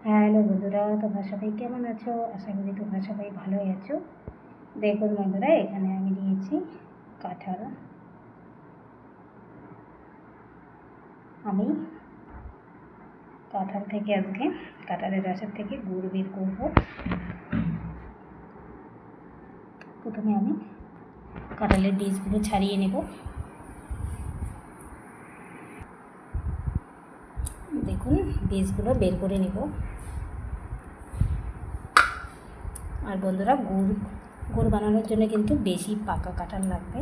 Hello বন্ধুরা, তোমরা সবাই কেমন আছো? আশা করি তোমরা সবাই ভালোই আছো। দেখুন বন্ধুরা, এখানে আমি নিয়েছি কাঁঠাল। আমি কাঁঠাল থেকে আজকে কাঁঠালের রসের থেকে গুড় বের করব। প্রথমে আমি কাঁঠালের বীজগুলো ছাড়িয়ে নেব। দেখুন, বীজগুলো বের করে নেব। আর বন্ধুরা, গুড় বানানোর জন্য কিন্তু বেশি পাকা কাঁঠাল লাগবে।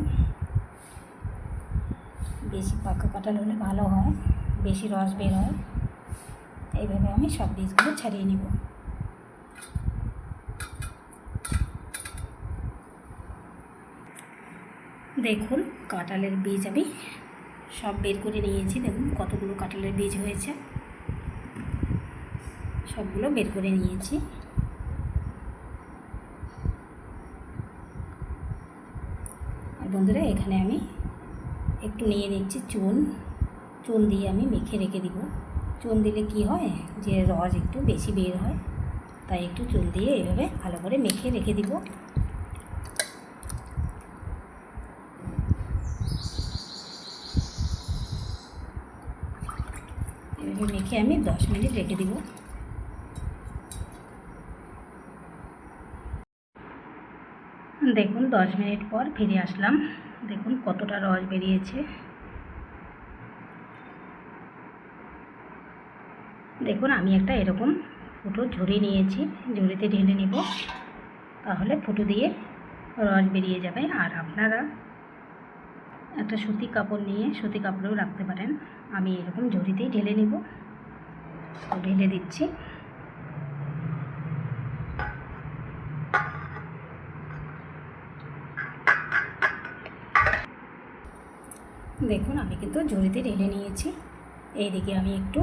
বেশি পাকা কাঁঠাল হলে ভালো হয়, বেশি রস বের হয়। এইভাবে আমি সব বীজগুলো ছাড়িয়ে নেব। দেখুন, কাঁঠালের বীজ আমি সব বের করে নিয়েছি। দেখুন কতগুলো কাঁঠালের বীজ হয়েছে, সবগুলো বের করে নিয়েছি। আর বন্ধুরা, এখানে আমি একটু নিয়ে নিচ্ছি চুন দিয়ে আমি মেখে রেখে দিব। চুন দিলে কি হয়, যে রস একটু বেশি বের হয়, তাই একটু চুন দিয়ে এইভাবে ভালো করে মেখে রেখে দিব। এভাবে মেখে আমি 10 মিনিট রেখে দিব। দেখুন 10 মিনিট পর ফিরে আসলাম। দেখুন কতটা রস বেরিয়েছে। দেখুন, আমি একটা এরকম ফুটো ঝুড়ি নিয়েছি, ঝুড়িতে ঢেলে নিব, তাহলে ফুটো দিয়ে রস বেরিয়ে যাবে। আর আপনারা একটা সুতি কাপড় নিয়ে সুতি কাপড়েও রাখতে পারেন। আমি এরকম ঝুড়িতেই ঢেলে নিব। ঢেলে দিচ্ছি। দেখুন, আমি কিন্তু ঝুড়িতে ঢেলে নিয়েছি। এইদিকে আমি একটু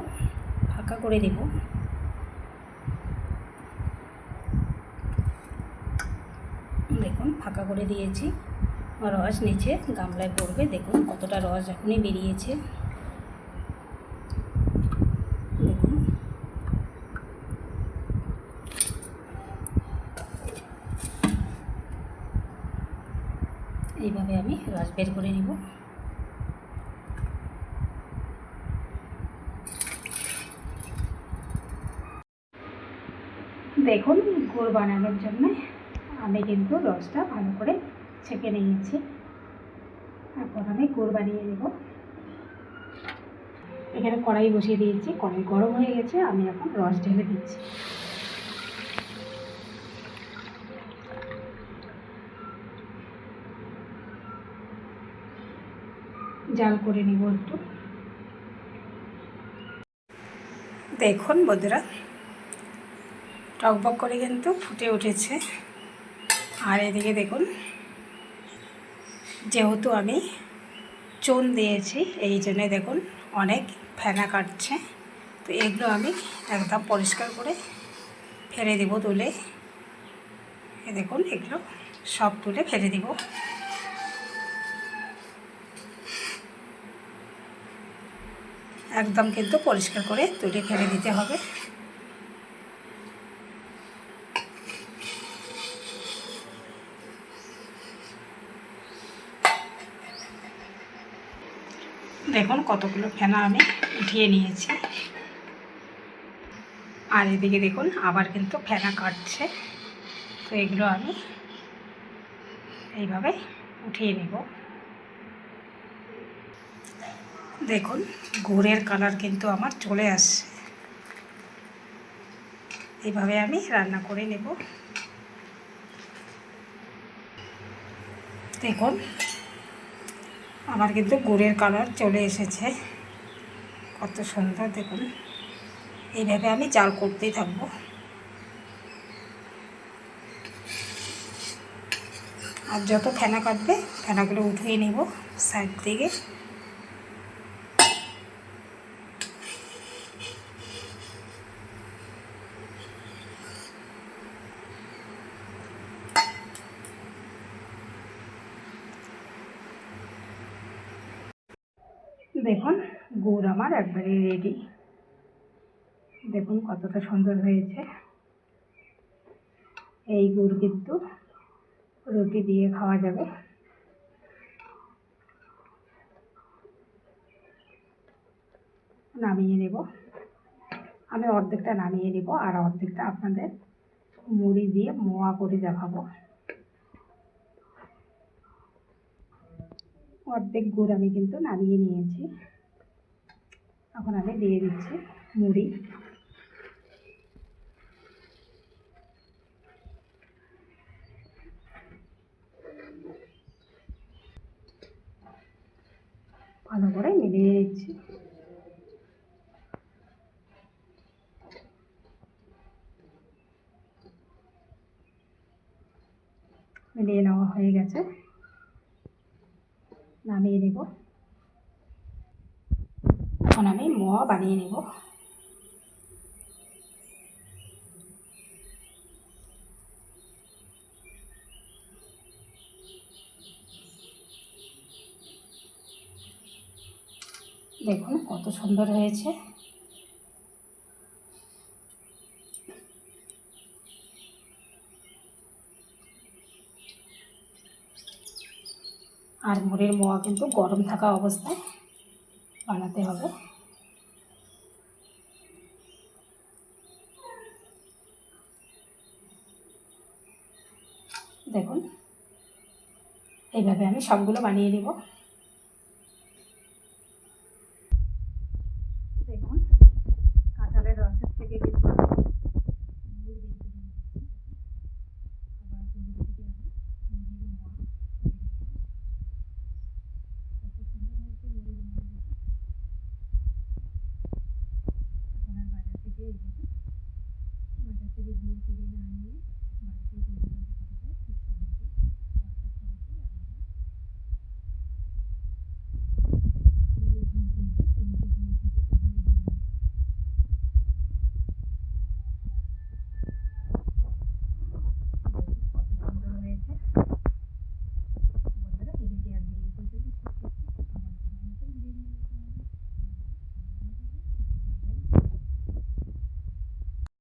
ফাঁকা করে দেব। দেখুন ফাঁকা করে দিয়েছি। রস নিচে গামলায় পড়বে। দেখুন কতটা রস এখনই বেরিয়েছে। দেখুন, এইভাবে আমি রস বের করে নেব। দেখুন, গুড় বানানোর জন্য আমি কিন্তু রসটা ভালো করে ছেঁকে নিয়েছি। এখন আমি গুড় বানিয়ে নেব। এখানে কড়াই বসিয়ে দিয়েছি, কড়াই গরম হয়ে গেছে। আমি এখন রস ঢেলে দিচ্ছি। জাল করে নিব একটু। দেখুন বন্ধুরা, টকবক করে কিন্তু ফুটে উঠেছে। আর এদিকে দেখুন, যেহেতু আমি চুন দিয়েছি, এই জন্যে দেখুন অনেক ফেনা কাটছে। তো এগুলো আমি একদম পরিষ্কার করে ফেলে দেব তুলে। দেখুন এগুলো সব তুলে ফেলে দেব। একদম কিন্তু পরিষ্কার করে তুলে ফেলে দিতে হবে। দেখুন কতগুলো ফেনা আমি উঠিয়ে নিয়েছি। আর এদিকে দেখুন আবার কিন্তু ফেনা কাটছে। তো এগুলো আমি এইভাবে উঠিয়ে নেব। দেখুন গুড়ের কালার কিন্তু আমার চলে আসছে। এইভাবে আমি রান্না করে নেব। দেখুন আমার কিন্তু গুড়ের কালার চলে এসেছে, কত সুন্দর। দেখুন এইভাবে আমি জাল করতেই থাকবো। আর যত ফেনা কাটবে ফেনাগুলো উঠিয়ে নেব সাইড থেকে। দেখুন গুড় আমার একবারে রেডি। দেখুন কতটা সুন্দর হয়েছে। এই গুড় কিন্তু রুটি দিয়ে খাওয়া যাবে। নামিয়ে নেব। আমি অর্ধেকটা নামিয়ে নেব আর অর্ধেকটা আপনাদের মুড়ি দিয়ে মোয়া করে দেখাবো। অর্ধেক গুড় আমি কিন্তু নামিয়ে নিয়েছি। এখন আমি দিয়ে দিচ্ছি মুড়ি। ভালো করে মিলিয়ে নিচ্ছি। মিলিয়ে নেওয়া হয়ে গেছে, নামিয়ে নেব। এখন আমি মোয়া বানিয়ে নেব। দেখুন কত সুন্দর হয়েছে। আর মুড়ির মোয়া কিন্তু গরম থাকা অবস্থায় বানাতে হবে। দেখুন এইভাবে আমি সবগুলো বানিয়ে নেব। দেখুন কাঁঠালের রসের থেকে কিন্তু আমি গুড় বের করে নিচ্ছি। আবার গুড় থেকে আমি মুড়ির মোয়া করে নিচ্ছি। কত সুন্দর হয়েছে মুড়ির মোয়া দেখুন। এখন আর বাজার থেকে গুড় কিনে না আনিয়ে বাড়িতেই তৈরি করে